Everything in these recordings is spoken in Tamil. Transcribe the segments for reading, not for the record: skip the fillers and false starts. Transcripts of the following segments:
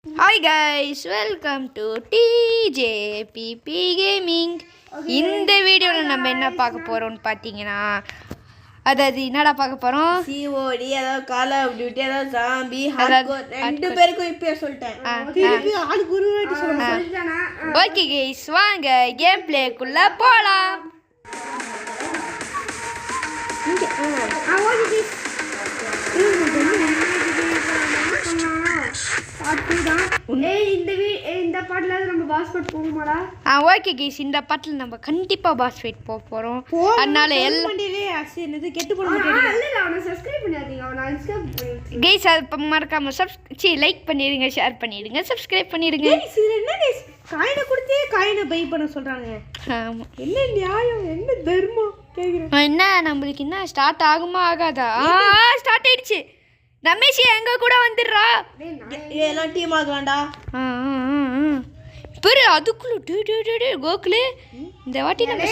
Hi guys, welcome to TJPP Gaming. இந்த வீடியோவில் நம்ம என்ன பார்க்க போகிறோம்னு பார்த்தீங்கன்னா அதாவது என்னடா பார்க்க போகிறோம் COD அதாவது கால் ஆஃப் டியூட்டி அதாவது ஜாம்பி ஹார்ட்கோர் ரெண்டு பேருக்கும் இப்போ சொல்லிட்டேன் திருப்பி ஆளுக்கு ஒரு வாட்டி சொல்லிட்டேனா ஓகே கைஸ் வாங்க கேம் பிளேக்குள்ள போலாம் இந்த பாட்டுல நம்ம பாஸ் ஃபைட் போகுமாடா ஓகே கைஸ் இந்த பாட்டில் நம்ம கண்டிப்பா பாஸ் ஃபைட் போக போறோம் அதனால எல்லாம் என்னது கெட்டு போட மாட்டேன் இல்ல அவனை சப்ஸ்கிரைப் பண்ணியாதீங்க அவனை அன்சப்ஸ்கிரைப் பண்ணிடுங்க கைஸ் அது மறக்காம லைக் பண்ணிடுங்க ஷேர் பண்ணிடுங்க சப்ஸ்கிரைப் பண்ணிடுங்க கைஸ் இது என்ன கைஸ் காயினை கொடுத்தே காயினை பை பண்ண சொல்றாங்க ஆமா என்ன நியாயம் என்ன தர்மம் கேக்குறேன் என்ன நம்மளுக்கு என்ன ஸ்டார்ட் ஆகுமா ஆகாதா ஸ்டார்ட் ஆயிடுச்சு ரமேஷ் எங்க கூட வந்துடுறா எல்லாம் டீம் ஆகலாம்டா பெரு அதுக்குள்ள கோகுலு இந்த வாட்டி நம்ம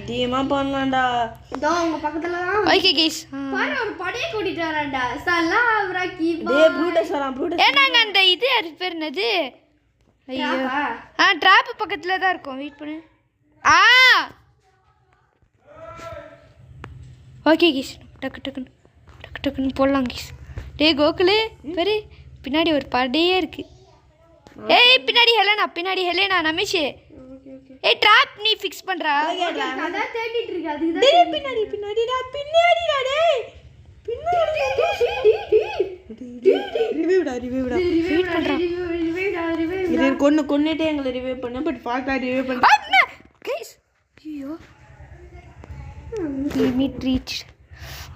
டீமா பண்ணலாம்டா இதோ உங்க பக்கத்துல தான் ஓகே கைஸ் பாரு ஒரு படைய கூட்டிட்டு வரான்டா சலாவ்ரா கீபா டேய் ப்ரூட்டஸ் வரா ப்ரூட்டஸ் ஏனாங்க அந்த இது அது பேர் என்னது ஐயோ டிராப் பக்கத்துல தான் இருக்கும் வெயிட் பண்ணு ஓகே கைஸ் டக்குன்னு போடலாம் கைஸ் டேய் கோகுலு பெரு பின்னாடி ஒரு படையே இருக்கு ஏய் பின்னாடி ஹெலேனா நமேஷ் ஏய் ட்ராப் நீ ஃபிக்ஸ் பண்றா அத தேடிட்டு இருக்கு அதுக்கு தான் டேய் பின்னாடிடா டேய் ரிவைவ்டா வெயிட் பண்றா இது கொன்னுட்டே எங்களை ரிவைவ் பண்ண பட் ஃபாஸ்டா ரிவைவ் பண்ண கைஸ் ஐயோ லிமிட் ரீச்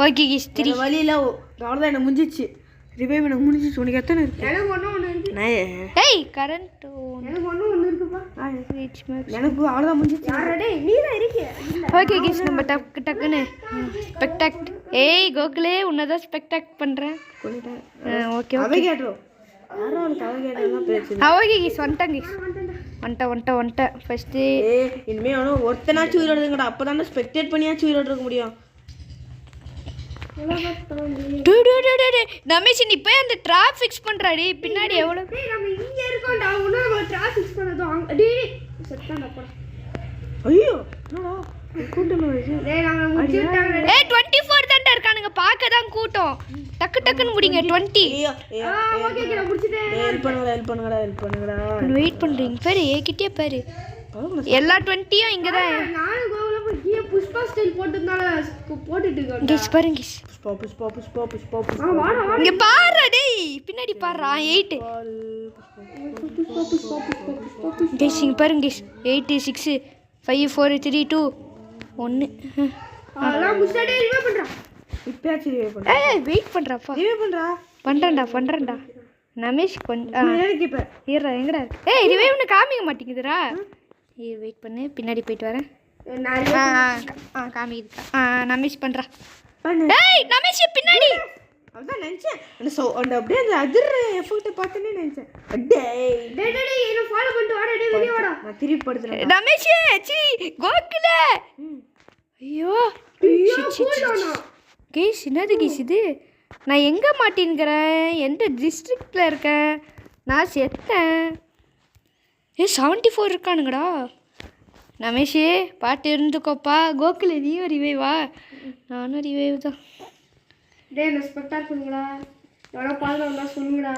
ஓகே கைஸ் 3 வழியில அவ்வளவுதான் எனக்கு முடிஞ்சிச்சு ரிவைவ் எனக்கு முடிஞ்சிச்சு உனக்கு எத்தனை இருக்கு எனக்கு ஒண்ணு இருக்கு ஏய் கரண்ட் எனக்கு ஒண்ணு இருக்குப்பா ரீச் மேக்ஸ் எனக்கு அவ்வளவுதான் முடிஞ்சிச்சு யாரடே நீ தான் இருக்கே ஓகே கைஸ் நம்ம டக்குன்னு ஸ்பெக்டாக்ட் ஏய் கோகுலே உன்னதான் ஸ்பெக்டாக்ட் பண்றேன் கொன்னுட்டேன் ஓகே அவ கேட்றோம் யாரோ அவளுக்கு அவ கேட்டா பிரச்சனை ஓகே கைஸ் வந்துட்டேன் ஃபர்ஸ்ட் ஏய் இனிமே அவனும் ஒருத்தனாச்சும் உயிரோட இருக்கடா அப்பதான் ஸ்பெக்டேட் பண்ணியாச்சும் உயிரோட இருக்க முடியும் ரமேஷ் நீ போய் அந்த டிராப் ஃபிக்ஸ் பண்றாடி பின்னாடி எவ்வளவு டேய் நம்ம இங்க இருக்கோம்டா உன டிராஃபிக் பண்ணதோ டேய் செத்தான்டா போடா ஐயோ என்னடா கூட்டமா இருக்கு டேய் நம்ம முடிச்சிட்டாங்க ஏய் 24 தான்டா இருக்கானுங்க பார்க்க தான் கூட்டம் டக்குன்னு முடிங்க 20 ஐயோ ஓகே நான் முடிச்சிட்டேன் ஹெல்ப் பண்ணுங்கடா வெயிட் பண்றீங்க பாரு ஏகிட்டே பாரு எல்லா 20யும் இங்க தான் நானும் கோகுல போய் கீழ புஷ்பா ஸ்டைல் போட்டதுனால போட்டுட்டு இருக்கேன் கைஸ் பாருங்க கைஸ் புஷ்பா வாடா இங்க பாரு டேய் பின்னாடி பாருடா 8 கைஸ் இங்க பாருங்க கைஸ் 8 6 5 4 3 2 1 அதெல்லாம் முஸ்டே ரிவே பண்றா இப்பயாச்சு ரிவே பண்ணு ஏய் வெயிட் பண்றாப்பா ரிவே பண்றேன்டா நமேஷ் எனக்கு இப்ப ஏறா எங்கடா இருக்கு ஏய் ரிவைவ்னு காமிக்க மாட்டேங்குதுடா ஏய் வெயிட் பண்ணு பின்னாடி போயிட்டு வரேன் காமிக்குதுக்கா நமேஷ் பண்றா பண்ணு ஏய் நமேஷ் பின்னாடி அதான் நினைச்சேன் அந்த அப்படியே அந்த அதிர் எஃபெக்ட் பார்த்தனே நினைச்சேன் டேய் என்ன ஃபாலோ பண்ணிட்டு வாடா டேய் வெளிய வாடா நான் திருப்பி படுத்துறேன் ரமேஷ் சி கோகுல ஐயோ கேஸ் என்னது கேஸ் இது நான் எங்கே மாட்டின்கிறேன் எந்த டிஸ்ட்ரிக்டில் இருக்கேன் நான் செத்தேன் 74 இருக்கானுங்கடா ரமேஷ் பாட்டு இருந்துக்கோப்பா கோகுல நீயும் ரிவைவா நானும் ரிவைவ் தான் டேய் நான் ஸ்பெக்டார் பண்ணுங்கடா எவ்வளோ பால் வந்தா சொல்லுங்கடா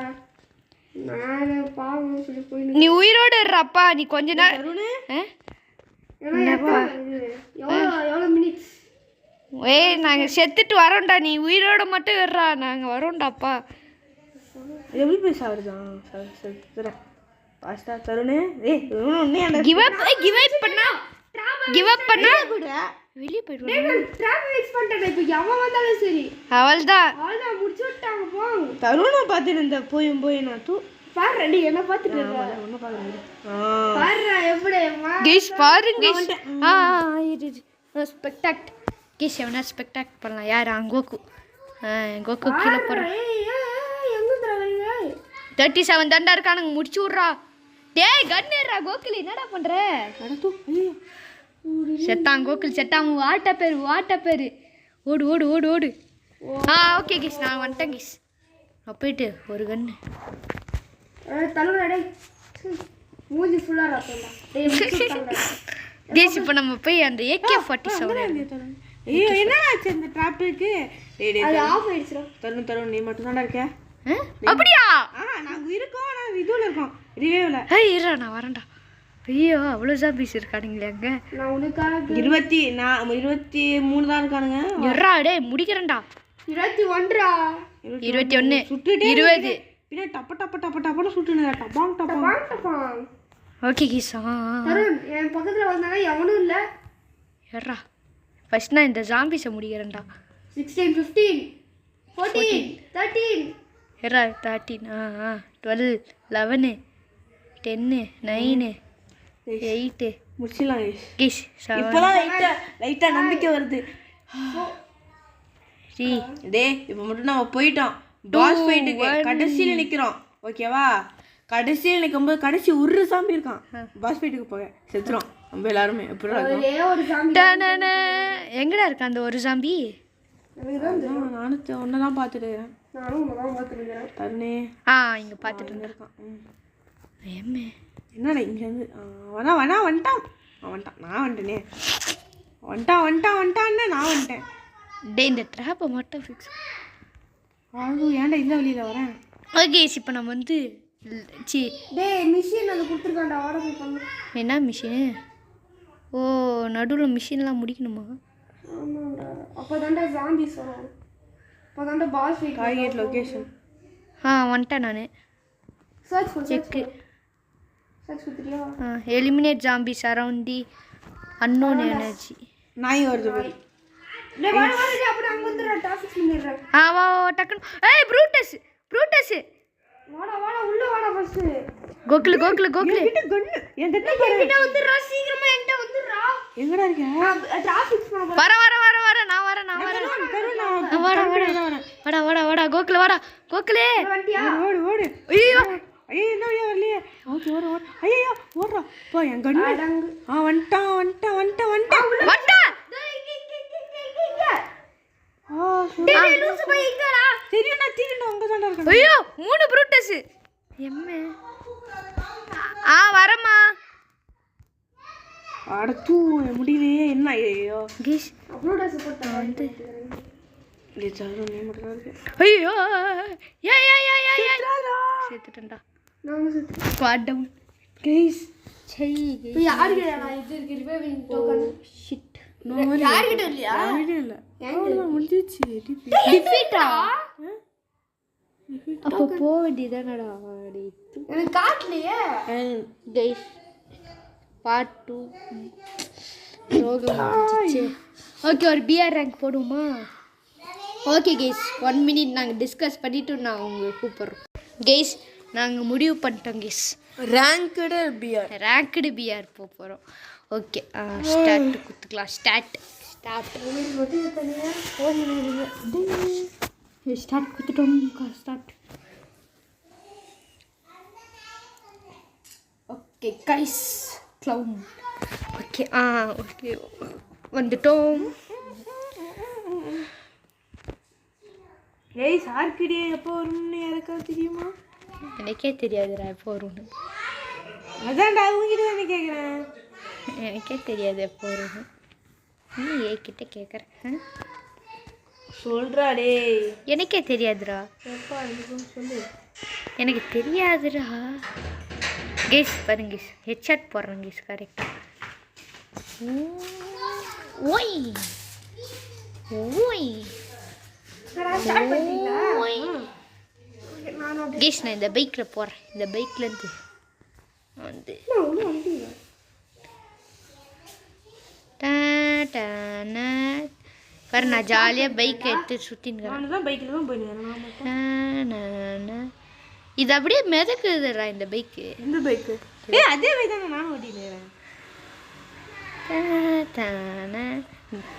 நான் பாவம் சொல்லி போய் நீ உயிரோடு இருப்பா நீ கொஞ்ச நேரம் எவ்வளோ மினிட்ஸ் ஏய் நாங்கள் செத்துட்டு வரோம்டா நீ உயிரோட மட்டும் விடுறா நாங்கள் வரோம்டாப்பா எப்படி போய் சாவுறதான் செத்துறேன் பாஸ்டா தருணே ஏய் ஒண்ணே அந்த கிவ் அப் பண்ணா வெளிய போய்டுவா டிராஃபிக் ஃபிக்ஸ் பண்ணிட்டேன் இப்போ எவன் வந்தாலும் சரி அவள்தான் முடிச்சு விட்டாங்க போ தருணை பார்த்துட்டு இந்த போய் நான் பாரு நீ என்ன பார்த்துட்டு இருக்க ஒன்றும் பார்க்க பாரு எப்படி கைஸ் பாருங்க இது ஸ்பெக்டாக்ட் கைஸ் எவனா ஸ்பெக்டாக்ட் பண்ணலாம் யார் கோகு கீழே போகிறான் எங்க தரவீங்க 37 தாண்டா இருக்கானுங்க முடிச்சு விட்றா டேய் கன்னுறா கோகுல் என்னடா பண்ற செத்தான் கோகுல் செத்தான் வாட்ட பேரு ஓடு ஓகே கைஸ் நான் வந்துட்டேன் கைஸ் நான் போயிட்டு ஒரு கன்று தள்ளுடா டேய் மூஞ்சி ஃபுல்லாக ரத்தம்டா கேஸ் இப்போ நம்ம போய் அந்த AK-47 ஐயோ என்னடாச்சு இந்த ட்ராப்புக்கு அது ஆஃப் ஆயிடுச்சுடா தருண் நீ மட்டும் தான்டா இருக்க அப்படியா நாங்கள் இருக்கோம் நான் இதுவில் இருக்கோம் ரிவேவில் இருடா நான் வரேன்டா ஐயோ அவ்வளோ ஜாம்பிஸ் இருக்கானுங்களே அங்கே நான் உனக்காக 23 தான் இருக்கானுங்க எறா டேய் முடிக்கிறேன்டா 21டா 21 சுட்டுட்டே 20 பின்ன டப்பன்னு சுட்டுனுங்க டப்பாங் டப்பாங் ஓகே கீஸா தருண் என் பக்கத்தில் வந்தாங்க எவனும் இல்லை எறா ஃபர்ஸ்ட் நான் இந்த ஜாம்பிஸை முடிக்கிறேன்டா 16 15 14 13 எறா 13 12 11 10 9 8 முடிச்சிடலாம் கீஸ் இப்போதான் லைட்டாக நம்பிக்கை வருது 3 டேய் இப்போ மட்டும் நம்ம போயிட்டோம் பாஸ் ஃபைட்டுக்கு கடைசியில் நிற்கிறோம் ஓகேவா கடைசியில் நிற்கும்போது கடைசி ஒரு சாம்பி இருக்கான் பாஸ் ஃபைட்டுக்கு போக செத்துரும் நம்ம எல்லாருமே எப்படி ஒரே ஒரு சாமி எங்கடா இருக்கா அந்த ஒரு ஜாம்பி நானும் ஒன்று தான் பார்த்துட்டு இருக்கிறேன் நானும் உனதான் பார்த்துருக்கிறேன் தருணே இங்கே பார்த்துட்டு இருக்கான் ஏமே என்னடா இங்கே வந்து வந்துட்டான் நான் வந்துட்டேனே வந்துட்டான் நான் வந்துட்டேன் டே இந்த ட்ராப்பை மட்டும் ஃபிக்ஸ் ஏன்டா இந்த வழியில் வரேன் ஓகே இப்போ நம்ம வந்து டேய் மிஷின் அது கொடுத்துருக்காண்டா ஆர்டர் போய் பண்ணு என்ன மிஷினு ஓ நடுவில் மிஷின்லாம் முடிக்கணுமா ஆமாண்டா அப்போ தாண்டா ஜாம்பிஸ் வரும் அப்போ தாண்டா பாஸ் ஃபைட் டார்கெட் லொகேஷன் வந்துட்டேன் நான் சர்ச் பண்ணு செக்கு சர்ச் கொடுத்துட்டியா eliminate zombies around the unknown energy நாய் வருது பாரு. டேய் வா அப்படி அங்க வந்துடா டாபிக் பண்ணிடுறேன் வா டக்குன்னு ஏய் ப்ரூட்டஸ் வாடா உள்ள வாடா ஃபர்ஸ்ட் கோகுல் என்கிட்ட கன்னு என்கிட்ட என்கிட்ட வந்துடுறா சீக்கிரமா என்கிட்ட வந்துடுறா எங்கடா இருக்க டிராஃபிக் பண்ண வர நான் வரேன் வாடா கோகுல் வாடா கோகுலே வண்டியா ஓடு ஐயோ என்ன வழியா வரலையே ஓகே ஓடு ஐயோ ஓடுறா பா என் கன்னு அடங்கு வந்துட்டான் வண்டா டேய் லூசு போய் இங்கடா தெரியும்டா அங்க தான் இருக்கேன் ஐயோ 3 ப்ரூட்டஸ் எம்மே வரமா அடுத்து முடியலையே என்ன ஐயோ கீஷ் அப்லோட் சப்போர்ட் வந்து டேய் சாரு நீ மட்டும் தான் இருக்கு ஐயோ செத்துட்டேன்டா நான் சுத்தி ஸ்குவாட் டவுன் கைஸ் இப்போ யாருக்கு நான் இது இருக்கு ரிவைவிங் டோக்கன் ஷிட் யார்கிட்ட இல்லையா இல்ல அவ்வளவுதான் முடிஞ்சிச்சு டிஃபீட்டா அப்போ போக வேண்டியதானடா எனக்கு காட்டலையே கைஸ் பார்ட் 2 ரோகம் முடிஞ்சிச்சு ஓகே ஒரு பிஆர் ரேங்க் போடுவோமா ஓகே கைஸ் 1 மினிட் நாங்கள் டிஸ்கஸ் பண்ணிவிட்டு நான் உங்களுக்கு கூப்பிட்றோம் கைஸ் நாங்கள் முடிவு பண்ணிட்டோம் கைஸ் ரேங்க்டு பிஆர் போகிறோம் ஓகே ஸ்டார்ட் குத்துக்கலாம் ஸ்டார்ட் ஸ்டார்ட் குத்துட்டோம் start okay guys clown okay okay வந்துட்டோம் ஏய் சார்க்கிடே எப்போ வரும்னு யாருக்காவது தெரியுமா எனக்கே தெரியாதுடா எப்போ வரும்னு அதான்டா உங்ககிட்ட தானே கேட்குறேன் எனக்கே தெரியாது எப்போ வரும்னு நீ ஏகிட்ட கேட்குறேன் சொல்றா டேய் எனக்கே தெரியாதுடா எப்பா எனக்கு சொல்லு எனக்கு தெரியாதுடா கேஸ் பாருங்க கேஸ் ஹெட்ஷாட் போடுறேன் கேஸ் கரெக்ட் ஓய் ஓய் ஸ்டார்ட் பண்ணிட்டீங்களா கேஸ் நான் இந்த பைக்கில் போகிறேன் இந்த பைக்லேருந்து வந்து பாரு நான் ஜாலியாக பைக் எடுத்து சுற்றின்னு நான் தான் பைக்கில் தான் போயிடுவேன் இது அப்படியே மிதக்குதுடா இந்த பைக்கு எந்த பைக்கு ஏய் அதே பைக் தானே நானும் ஓட்டிடுறேன்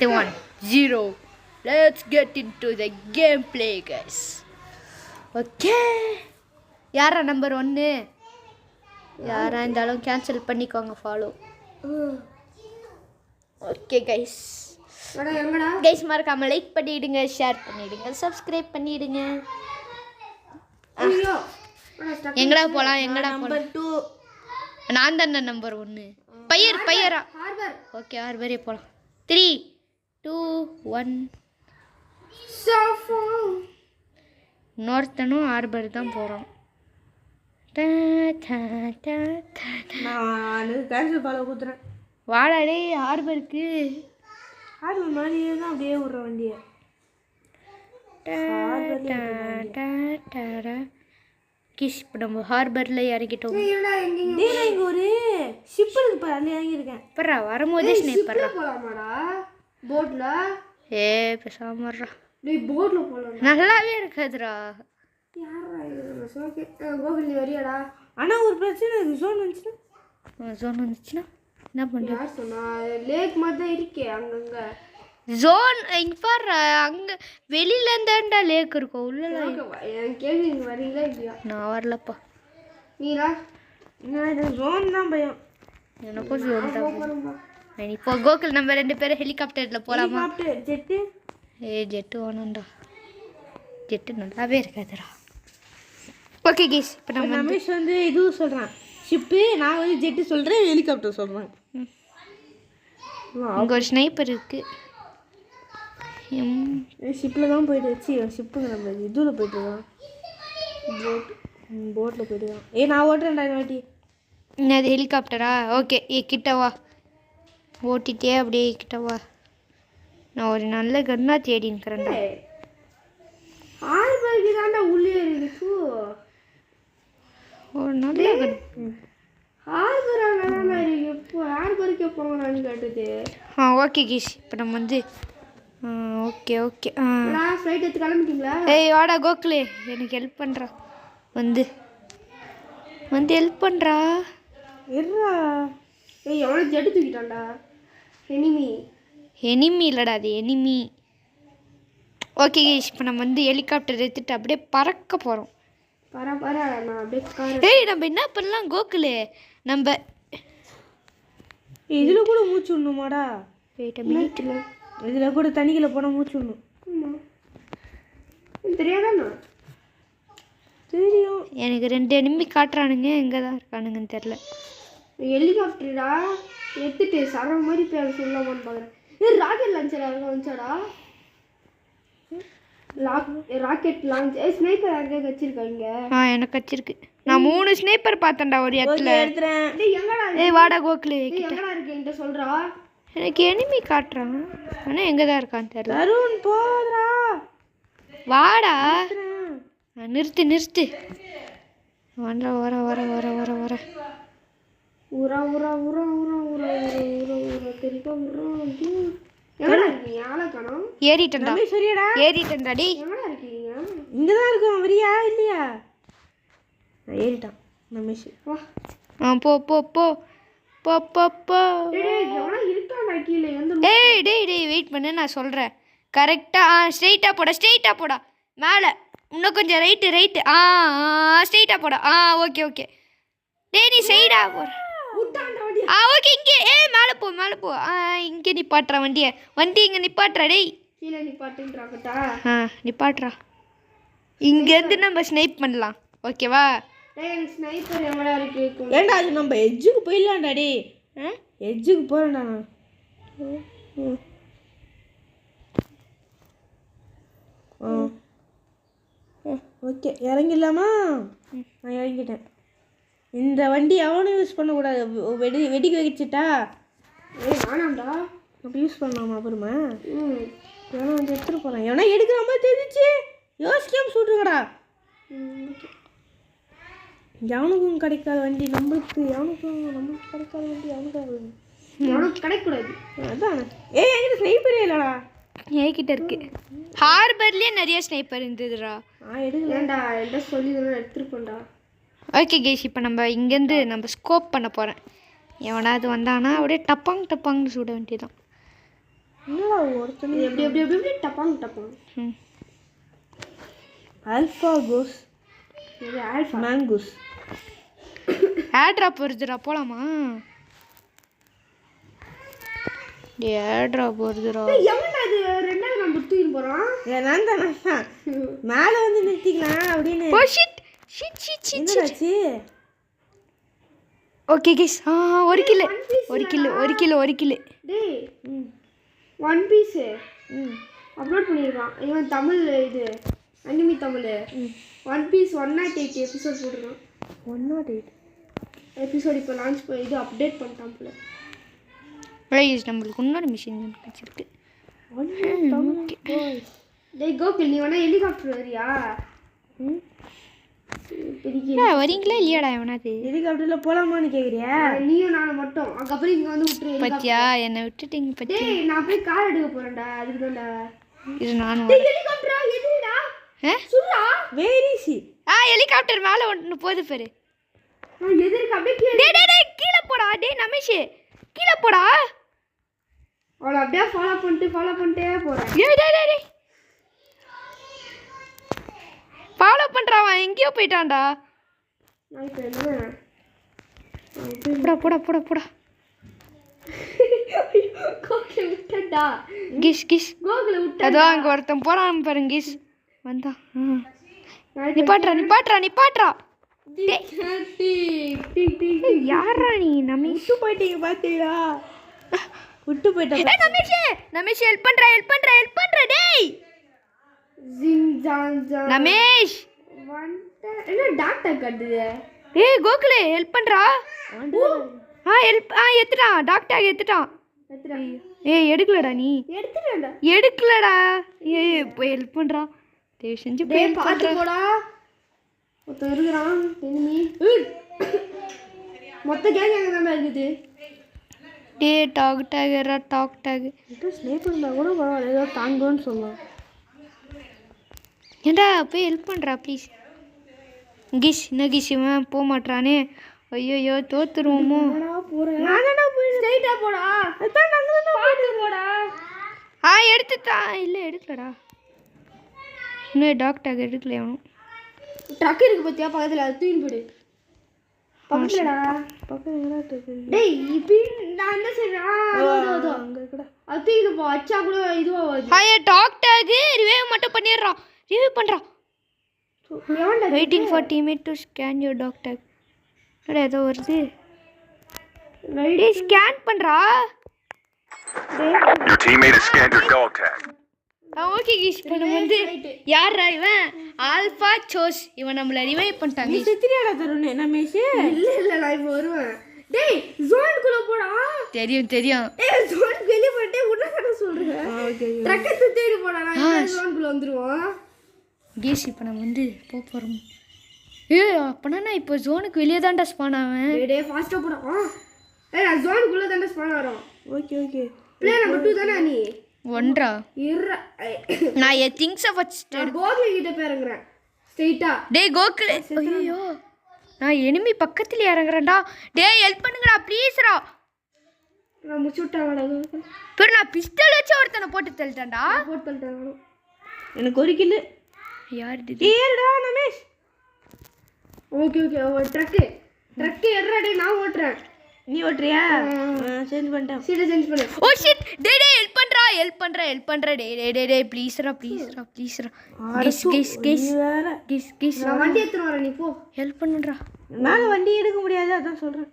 1-0 let's get into the gameplay guys okay யாரா நம்பர் 1 யாரா இருந்தாலும் கேன்சல் பண்ணிக்கோங்க ஃபாலோ ஓகே கைஸ் எங்கடா கைஸ் மறக்காம லைக் பண்ணிடுங்க ஷேர் பண்ணிடுங்க சப்ஸ்கிரைப் பண்ணிடுங்க ஐயோ எங்கடா போகலாம் எங்கடா போகலாம்? நம்பர் 2. நான் தானே நம்பர் 1. பையரா ஹார்பர். ஓகே 6 பேரே போகலாம். 3 2 1. சோஃபா. இன்னொருத்தனும் 6 பேர் தான் போகிறோம். நான் கேன்சல் பால ஊத்துறேன். வாடாடே 6 பேருக்கு. ஹார்பர் மாதிரியே தான் அப்படியே விடுற வண்டியை. கிஷ் இப்போ நம்ம ஹார்பரில் இறக்கிட்டோம். என்னடா எங்கேயும் டேய் இங்க ஒரு ஷிப் இருக்கு பாரு, அதுல இறங்கி இருக்கேன். பர்றா வரும்போதே ஸ்னேப்பர்ரா. போலாமாடா போட்ல? ஏ பேசாமறா. டேய் போட்ல போலாம். நல்லாவே இருக்காதுடா. யாரா இது? ஓகே கோகுல் நீ வரியாடா? ஆனா ஒரு பிரச்சனை இருக்கு, ஜோன் வந்துச்சுன்னா. ஜோன் வந்துச்சுன்னா என்ன பண்ணுறது? யார் சொன்னா? லேக் மாதிரி தான் இருக்கே அங்கங்க. ஜோன் இங்கே பாரு, அங்கே வெளியில இருந்தாண்டா லேக் இருக்கும், உள்ளலாம் என் கேள்வி நீங்க வரீங்களா இல்லையா? நான் வரலப்பா. நீரா? நான் ஜோன் தான் பயம். எனக்கும் ஜோன் தான். போறோம்பா. இப்போ கோகுல் நம்ம 2 பேரும் ஹெலிகாப்டரில் போகலாமா? ஜெட்டு ஜெட்டு வேணும்டா. ஜெட்டு நல்லாவே இருக்காதுடா. ஓகே கேஸ் இப்போ நம்ம ரமேஷ் வந்து இதுவும் சொல்றான் ஷிப்பு, நான் வந்து ஜெட்டு சொல்றேன், ஹெலிகாப்டர் சொல்றேன். அங்கே ஒரு ஸ்னைப்பர் இருக்கு. ஷிப்பில் தான் போயிட்டு வச்சு ஷிப்புங்க நம்ம இதுல போயிட்டு இருக்கோம், போட்டில் போயிட்டு இருக்கோம். நான் ஓட்டுறேன்டா இந்த வாட்டி. அது ஹெலிகாப்டரா? ஓகே கிட்ட வா, ஓட்டிகிட்டே அப்படியே கிட்ட வா. நான் ஒரு நல்ல கன்னா தேடி நிற்கிறேன்டா. ஹார்பருக்கு தாண்டா உள்ளே இருக்கு. ஒரு நல்ல கன். ஹார்பர் அங்கே இருக்கு. இப்போ ஹார்பருக்கே போங்கன்னு கேட்டது. ஓகே கேஷ் இப்போ நம்ம வந்து ஓகே ஃப்ளைட் எடுத்து கிளம்பிட்டீங்களா? ஏய் வாடா கோகுலே, எனக்கு ஹெல்ப் பண்ணுறா. வந்து ஹெல்ப் பண்ணுறா. இருடா. எவ்வளோ ஜெட்டு தூக்கிட்டான்டா. எனிமி இல்லைடா, அது எனிமி. ஓகே கேஷ் இப்போ நம்ம வந்து ஹெலிகாப்டர் எடுத்துகிட்டு அப்படியே பறக்க போகிறோம். பர நான் அப்படியே கார். ஏய் நம்ம என்ன பண்ணலாம் கோகுலே, நம்ம இதுல கூட மூச்சு விடணுமாடா? Wait a minute. இதுல கூட தண்ணிக்குள்ள போனால் மூச்சு விடணும். தெரியாதாண்ணா? தெரியும். எனக்கு 2 எனிமி காட்டுறானுங்க, எங்கே தான் இருக்கானுங்கன்னு தெரில. ஹெலிகாப்டரா எடுத்துட்டு சர மாதிரி பேர் சொல்லலாமான்னு பார்க்குறேன். ராக்கெட் லான்ச்சர் அங்கே வந்துச்சாடா? ராக்கெட் லான்ச் ஸ்னைப்பர் அங்கே வச்சிருக்காங்க. எனக்கு வச்சிருக்கு. நான் 3 ஸ்னைப்பர் பார்த்தேன்டா ஒரு இடத்துல. எடுத்துறேன். எங்கடா ஏய் வாடா கோகுலே. எங்கடா இருக்கு என்கிட்ட சொல்றா? எனக்கு எனிமி காட்டுறான், ஆனால் எங்கே தான் இருக்கான்னு தெரில. தருண் போதுடா. வாடா. நிறுத்து வர உரா தெரியும் எங்கடா இருக்கீங்க? ஆளை காணோம். ஏறிட்டேன்டா. சரியாடா. ஏறிட்டேன்டா டேய். எங்கடா இருக்கீங்க? இங்கதான் இருக்கோம், வரியா இல்லையா? நான் ஏறிட்டான் ரமேஷ். வா போ. எவனா இருக்கான்டா கீழே வந்து. டேய் வெயிட் பண்ணு, நான் சொல்கிறேன் கரெக்டாக. ஸ்ட்ரெயிட்டாக போடா மேலே. இன்னும் கொஞ்சம் ரைட்டு. ஸ்ட்ரெயிட்டாக போடா. ஓகே டேய் நீ சைடாக போகிற. ஓகே இங்கே மேலே போ. இங்கே நிப்பாட்டுறா வண்டி இங்கே நிப்பாட்டுறா டேய். கீழே நிப்பாட்டுன்றாக்கட்டா? நிப்பாட்டுறா. இங்கேருந்து நம்ம ஸ்னைப் பண்ணலாம், ஓகேவா? டேய் ஸ்னைப்பர் எங்கடா இருக்கு? ஏண்டா அது நம்ம எட்ஜுக்கு போயிடலாம்டா டே. எட்ஜுக்கு போகிறேன்டா நான். ஓகே இறங்கிடலாமா? நான் இறங்கிட்டேன். இந்த வண்டி அவனும் யூஸ் பண்ணக்கூடாது, வெடிக்க வச்சுட்டா. வேணாம்டா. அப்போ யூஸ் பண்ணலாமா அப்புறமா? எவனா வந்து எடுத்துகிட்டு போகிறேன். எவனா எடுக்கிற மாதிரி தெரிஞ்சிச்சு, யோசிக்காம சுட்டுங்கடா. எவனுக்கும் கிடைக்காத வண்டி நம்மளுக்கு, நம்மளுக்கு கிடைக்காத வண்டி அவனுக்கு கிடைக்கூடாது. அதான். என்கிட்ட ஸ்னைப்பரே இல்லைடா. என்கிட்ட இருக்கு. ஹார்பர்லேயே நிறைய ஸ்னைப்பர் இருந்ததுடா. எடுக்கலாம்டா. என்ன சொல்லி எடுத்துருப்போம்டா. ஓகே கேஷ் இப்போ நம்ம இங்கேருந்து நம்ம ஸ்கோப் பண்ண போகிறேன். எவனாவது வந்தானா அப்படியே டப்பாங்னு சுட வேண்டியதான். என்னடா ஒருத்தன் எப்படி டப்பாங். ஆல்ஃபா கோஸ் மேங்கூஸ் ஏர்ட்ராப் வருதுடா, போகலாமா? ஏர்ட்ராப் வருதுடா. எவன்டா இது ரெண்டாவது நம்ம தூக்கிட்டு போகிறோம்? நான் தான் மேலே வந்து நிறுத்திக்கலாம் அப்படின்னு. Oh shit shit shit shit என்னடாச்சு ஓகே கைஸ் ஒரு கிலோ டேய் ஒன் பீஸ் அப்லோட் பண்ணிருக்கான் இவன் தமிழ் இது அனிமி தமிழ் ஒன் பீஸ் 108 எபிசோட் போட்டுருக்கான் 108 எபிசோட் இப்போ லான்ச் இது அப்டேட் பண்ணிட்டான் போல கைஸ் நம்மளுக்கு இன்னொரு மிஷின் கிடைச்சிருக்கு டேய் கோகுல் நீ வேணா ஹெலிகாப்டர் வரியா வரீங்களா இல்லையாடா எவனாது ஹெலிகாப்டர்ல போலாமான்னு கேக்குறியா நீயும் நானும் மட்டும் அதுக்கப்புறம் இங்க வந்து விட்டுரு பத்தியா என்னை விட்டுட்டீங்க பத்தியா டேய் நான் போய் கார் எடுக்க போறேன்டா அதுக்கு தான்டா இது நானும் டேய் ஹெலிகாப்டரா எதுடா சுடா வெரி ஈஸி ஹெலிகாப்டர் மேல ஒன்னு போகுது பாரு நான் எதிர்க்க அப்படியே டேய் கீழே போடா டேய் நமேஷ் கீழே போடா அவளை அப்படியே ஃபாலோ பண்ணிட்டே போறேன் டேய் ஃபாலோ பண்றான் எங்கேயோ போயிட்டான்டா நான் இப்போ என்ன போடா கோகுல் விட்டடா கிஸ் கோகுல் விட்ட அதோ அங்க ஒருத்தன் போறான் பாருங்க கிஸ் வந்தான் நிப்பாட்றா யாரா நீ நமேஷ் விட்டு போயிட்டீங்க பாத்தீங்களா விட்டு போயிட்டா நமேஷ் ஹெல்ப் பண்றா டேய் ஜிங் ஜாங் ஜாங் நமேஷ் என்ன டாக்டர் கட்டுது ஏய் கோகுலே ஹெல்ப் பண்றா எடுத்துட்டான் டாக்டர் எடுத்துட்டான் ஏய் எடுக்கலடா நீ எடுக்கலடா ஏய் போய் ஹெல்ப் பண்றா தயவு செஞ்சு போய் பாத்து போடா ஒருத்தன் இருக்கிறான் எனிமி மொத்த கேங் அங்கே தான் இருக்குது டே டாக் ஸ்னேப்பர் இருந்தால் கூட பரவாயில்ல ஏதோ தாங்குன்னு சொல்லலாம் ஏண்டா போய் ஹெல்ப் பண்ணுறா ப்ளீஸ் கிஷ் இவன் போக மாட்டானே ஐயோ தோத்துருவோமோ ஸ்ட்ரைட்டா போடா போடா எடுத்துட்டான் இல்லை எடுக்கலடா இன்னும் டாக்டர் எடுக்கல அவனும் ட்ரக் இருக்கு பத்தியா பக்கத்தில் அது தூக்கின்னு போடு பக்கத்துலடா டேய் இப்போ நான் என்ன செய்றேன் அங்க கூட அது தூக்கிட்டு போ அச்சா கூட இதுவா டாக்டர் ரிவைவ் மட்டும் பண்ணிடுறான் ரிவைவ் பண்ணுறான் waiting for teammate to scan your doctor ஏதோ வருது ஸ்கேன் பண்ணுறா Your teammate has scanned your dog tag. Okay Kish இப்போ நம்ம வந்து யாரா இவன் ஆல்ஃபா சோஸ் இவன் நம்மளை ரிவைவ் பண்ணிட்டாங்க நீ சித்திரியாடா தருண் நமேஷ் இல்ல நான் இப்போ வருவேன் டேய் ஜோனுக்குள்ள போடா தெரியும் ஏய் ஜோனுக்கு வெளிய போய்ட்டே உடனே கட்ட சொல்றேன் ஓகே ட்ரக்கை தேடி போடா நான் ஜோனுக்குள்ள வந்துருவோம் கிஷ் இப்போ நம்ம வந்து போறோம் அப்பனா நான் இப்போ ஜோனுக்கு வெளியே தான்டா ஸ்பான் ஆவேன் டேய் ஃபாஸ்டா போடா ஏய் நான் ஜோனுக்குள்ள தான்டா ஸ்பான் ஆறோம் ஓகே ப்ளே நம்பர் 2 தானே நீ ஒன்றா இற நான் என் திங்ஸை வச்சுட்டு கோகுல் கிட்ட பேருங்கறேன் ஸ்ட்ரைட்டா டேய் கோகுல் ஐயோ நான் எனிமி பக்கத்துல இறங்குறேன்டா டேய் ஹெல்ப் பண்ணுங்கடா ப்ளீஸ்ரா நான் முச்சுட்டாங்கடா கோகுல் பிற நான் பிஸ்டல் வச்சு ஒருத்தனை போட்டு தள்ளிட்டேன்டா போட்டு தள்ளிட்டாங்க எனக்கு ஒரு கில்லு யார் இது ஏறடா நமேஷ் ஓகே ஒரு ட்ரக் ஏறடா டேய் நான் ஓட்றேன் நீ ஓட்றியா சேஞ்ச் பண்ணிட்டேன் சீட் சேஞ்ச் பண்ணு ஓ ஷிட் டேய் ஹெல்ப் பண்றா டேய் ப்ளீஸ்ரா கிஸ் நான் வண்டி எடுத்துட்டு வரேன் நீ போ ஹெல்ப் பண்ணுடா நாங்க வண்டி எடுக்க முடியாது அதான் சொல்றேன்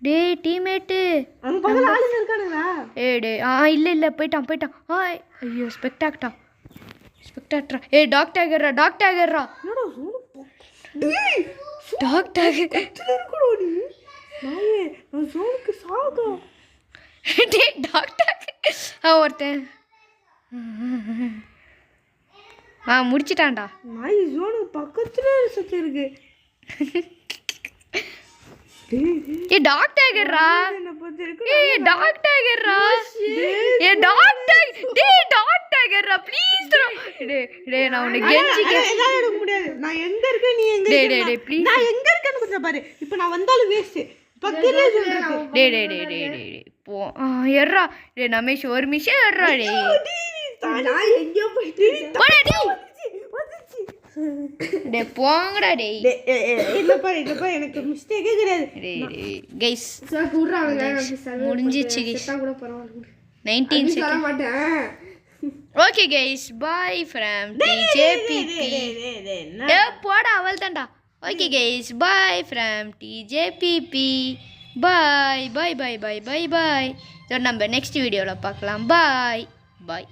டேய் டீம்மேட் அங்க பக்கத்துல ஆளுங்க இருக்கானுங்களா டேய் இல்ல போய்ட்டான் ஐயோ ஸ்பெக்டாக்டா டாக்டர் என்னடா டேய் டாக்டர் இருக்கடா நீ நாயே நான் ஜோனுக்கு சாகா டேய் டாக்டர் ஒருத்தன் முடிச்சிட்டான்டா நாய் ஜோனுக்கு பக்கத்துல சுத்தி இருக்கு ஏய் டாக்டர்ரா என்ன பத்தி இருக்கு டாக்டர்ரா ப்ளீஸ் டேய் நான் உன்னை கெஞ்சி என்னால எடுக்க முடியாது நான் எங்க இருக்கேன் நீ எங்க இருக்க டேய் ப்ளீஸ் நான் எங்க இருக்கேன்னு கொஞ்சம் பாரு இப்போ நான் வந்தாலும் வேஸ்ட் பக்கத்துல சொல்றேன் டேய் போ ஏறா டேய் நமேஷ் ஒரு நிமிஷம் ஏறா டேய் நான் எங்கயோ போயிட்டு போடா டேய் டேய் போங்கடா டேய் இல்லப்பா எனக்கு மிஸ்டேக்கே கிடையாது டேய் கைஸ் சார் குடுறாங்க முடிஞ்சிச்சு கைஸ் செட்டா கூட பரவாயில்லை 19 சொல்ல மாட்டேன் ஓகே கைஸ் பை ஃப்ரம் டிஜேபிபி போடா அவள் தான்டா ஓகே கைஸ் பாய் ஃப்ரம் டிஜேபிபி பாய் பாய் பாய் பாய் பாய் பாய் இதோட நம்ம நெக்ஸ்ட் வீடியோவில் பார்க்கலாம் பாய் பாய்